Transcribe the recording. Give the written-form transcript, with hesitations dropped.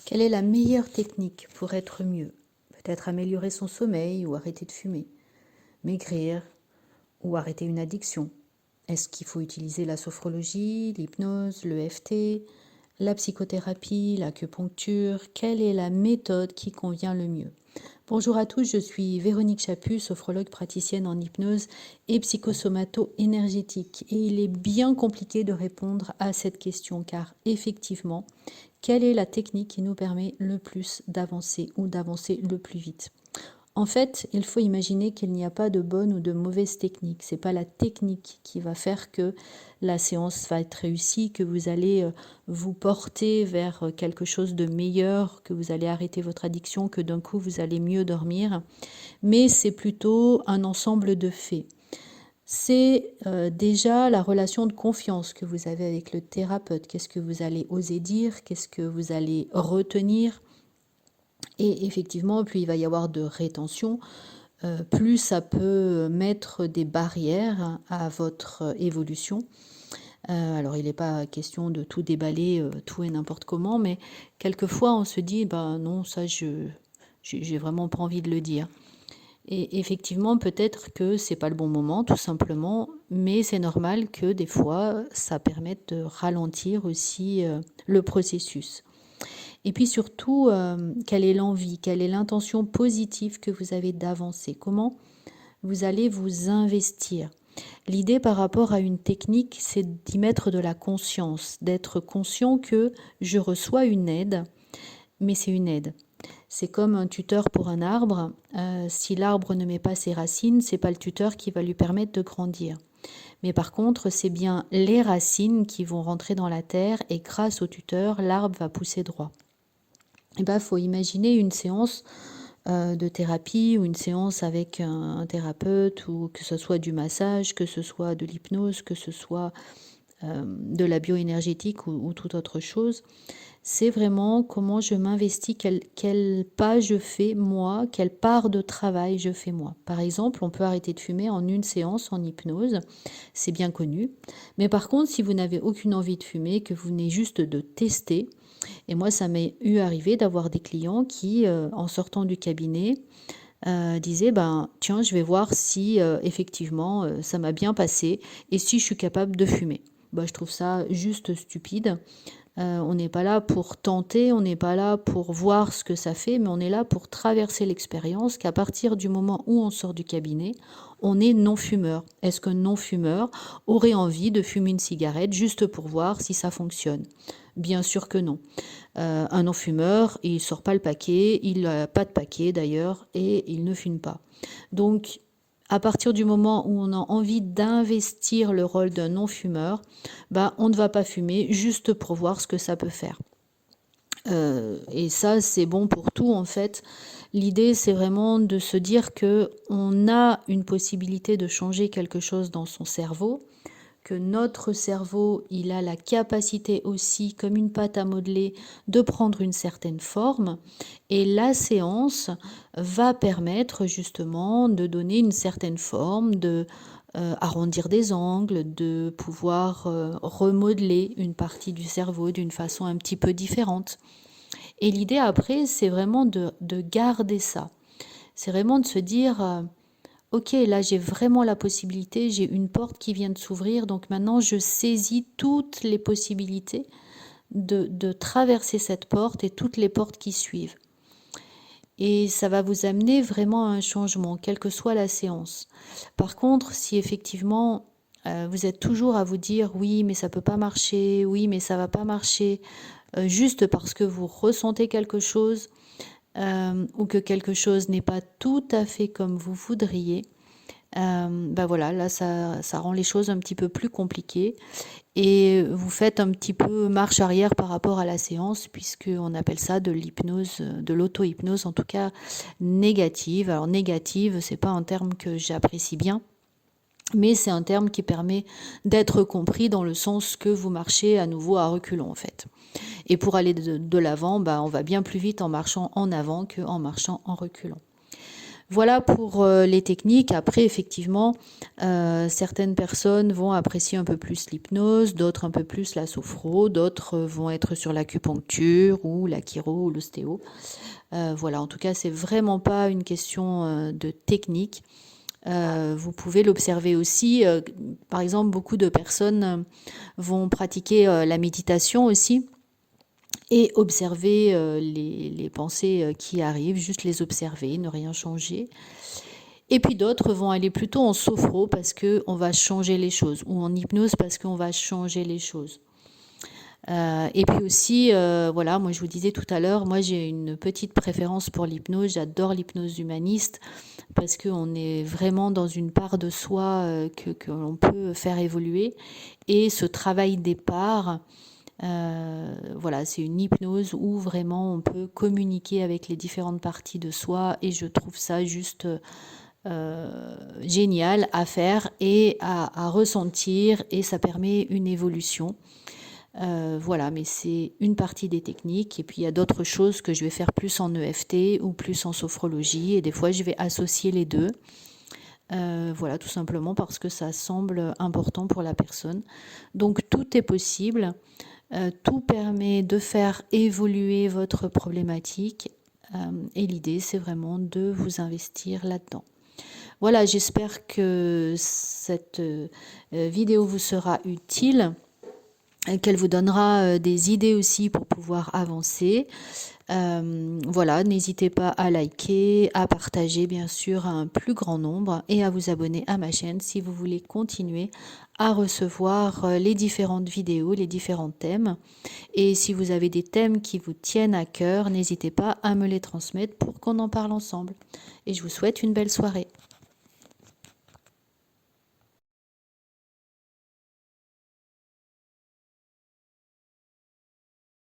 Quelle est la meilleure technique pour être mieux? Peut-être améliorer son sommeil ou arrêter de fumer, maigrir ou arrêter une addiction. Est-ce qu'il faut utiliser la sophrologie, l'hypnose, le l'EFT, la psychothérapie, l'acupuncture? Quelle est la méthode qui convient le mieux? Bonjour à tous, je suis Véronique Chaput, sophrologue praticienne en hypnose et psychosomato-énergétique. Et il est bien compliqué de répondre à cette question car effectivement, quelle est la technique qui nous permet le plus d'avancer ou d'avancer le plus vite? En fait, il faut imaginer qu'il n'y a pas de bonne ou de mauvaise technique. C'est pas la technique qui va faire que la séance va être réussie, que vous allez vous porter vers quelque chose de meilleur, que vous allez arrêter votre addiction, que d'un coup vous allez mieux dormir. Mais c'est plutôt un ensemble de faits. C'est déjà la relation de confiance que vous avez avec le thérapeute. Qu'est-ce que vous allez oser dire? Qu'est-ce que vous allez retenir? Et effectivement, plus il va y avoir de rétention, plus ça peut mettre des barrières à votre évolution. Alors, il n'est pas question de tout déballer, tout et n'importe comment, mais quelquefois, on se dit, ben non, ça, j'ai vraiment pas envie de le dire. Et effectivement, peut-être que c'est pas le bon moment, tout simplement, mais c'est normal que des fois, ça permette de ralentir aussi le processus. Et puis surtout, quelle est l'envie, quelle est l'intention positive que vous avez d'avancer? Comment vous allez vous investir? L'idée par rapport à une technique, c'est d'y mettre de la conscience, d'être conscient que je reçois une aide, mais c'est une aide. C'est comme un tuteur pour un arbre. Si l'arbre ne met pas ses racines, c'est pas le tuteur qui va lui permettre de grandir. Mais par contre, c'est bien les racines qui vont rentrer dans la terre et grâce au tuteur, l'arbre va pousser droit. Et ben, faut imaginer une séance de thérapie ou une séance avec un thérapeute, ou que ce soit du massage, que ce soit de l'hypnose, que ce soit de la bioénergétique ou toute autre chose. C'est vraiment comment je m'investis, quel pas je fais moi, quelle part de travail je fais moi. Par exemple, on peut arrêter de fumer en une séance en hypnose, c'est bien connu. Mais par contre, si vous n'avez aucune envie de fumer, que vous venez juste de tester, et moi ça m'est arrivé d'avoir des clients qui, en sortant du cabinet, disaient, ben tiens, je vais voir si effectivement ça m'a bien passé et si je suis capable de fumer. Ben, je trouve ça juste stupide. On n'est pas là pour tenter, on n'est pas là pour voir ce que ça fait, mais on est là pour traverser l'expérience qu'à partir du moment où on sort du cabinet, on est non-fumeur. Est-ce qu'un non-fumeur aurait envie de fumer une cigarette juste pour voir si ça fonctionne? Bien sûr que non. Un non-fumeur, il sort pas le paquet, il n'a pas de paquet d'ailleurs, et il ne fume pas. Donc, à partir du moment où on a envie d'investir le rôle d'un non-fumeur, bah, on ne va pas fumer juste pour voir ce que ça peut faire. Et ça, c'est bon pour tout en fait. L'idée, c'est vraiment de se dire que on a une possibilité de changer quelque chose dans son cerveau, que notre cerveau, il a la capacité aussi, comme une pâte à modeler, de prendre une certaine forme. Et la séance va permettre justement de donner une certaine forme, de arrondir des angles, de pouvoir remodeler une partie du cerveau d'une façon un petit peu différente. Et l'idée après, c'est vraiment de garder ça. C'est vraiment de se dire... ok, là j'ai vraiment la possibilité, j'ai une porte qui vient de s'ouvrir, donc maintenant je saisis toutes les possibilités de traverser cette porte et toutes les portes qui suivent. Et ça va vous amener vraiment à un changement, quelle que soit la séance. Par contre, si effectivement vous êtes toujours à vous dire oui mais ça peut pas marcher, oui mais ça va pas marcher, juste parce que vous ressentez quelque chose ou que quelque chose n'est pas tout à fait comme vous voudriez, bah voilà, là ça rend les choses un petit peu plus compliquées et vous faites un petit peu marche arrière par rapport à la séance puisqu'on appelle ça de l'hypnose, de l'auto-hypnose en tout cas négative. Alors négative, c'est pas un terme que j'apprécie bien, mais c'est un terme qui permet d'être compris dans le sens que vous marchez à nouveau à reculons en fait. Et pour aller de l'avant, bah, on va bien plus vite en marchant en avant qu'en marchant en reculant. Voilà pour les techniques. Après, effectivement, certaines personnes vont apprécier un peu plus l'hypnose, d'autres un peu plus la sophro, d'autres vont être sur l'acupuncture ou la chiro ou l'ostéo. Voilà, en tout cas, c'est vraiment pas une question de technique. Vous pouvez l'observer aussi. Par exemple, beaucoup de personnes vont pratiquer la méditation aussi et observer les pensées qui arrivent, juste les observer, ne rien changer. Et puis d'autres vont aller plutôt en sophro parce qu'on va changer les choses, ou en hypnose parce qu'on va changer les choses. Et puis aussi, voilà, moi je vous disais tout à l'heure, moi j'ai une petite préférence pour l'hypnose, j'adore l'hypnose humaniste parce qu'on est vraiment dans une part de soi que l'on peut faire évoluer. Et ce travail des parts, voilà, c'est une hypnose où vraiment on peut communiquer avec les différentes parties de soi et je trouve ça juste génial à faire et à ressentir et ça permet une évolution. Voilà, mais c'est une partie des techniques et puis il y a d'autres choses que je vais faire plus en EFT ou plus en sophrologie et des fois je vais associer les deux. Voilà, tout simplement parce que ça semble important pour la personne. Donc tout est possible, tout permet de faire évoluer votre problématique et l'idée c'est vraiment de vous investir là-dedans. Voilà, j'espère que cette vidéo vous sera utile, qu'elle vous donnera des idées aussi pour pouvoir avancer. Voilà, n'hésitez pas à liker, à partager bien sûr à un plus grand nombre et à vous abonner à ma chaîne si vous voulez continuer à recevoir les différentes vidéos, les différents thèmes. Et si vous avez des thèmes qui vous tiennent à cœur, n'hésitez pas à me les transmettre pour qu'on en parle ensemble. Et je vous souhaite une belle soirée.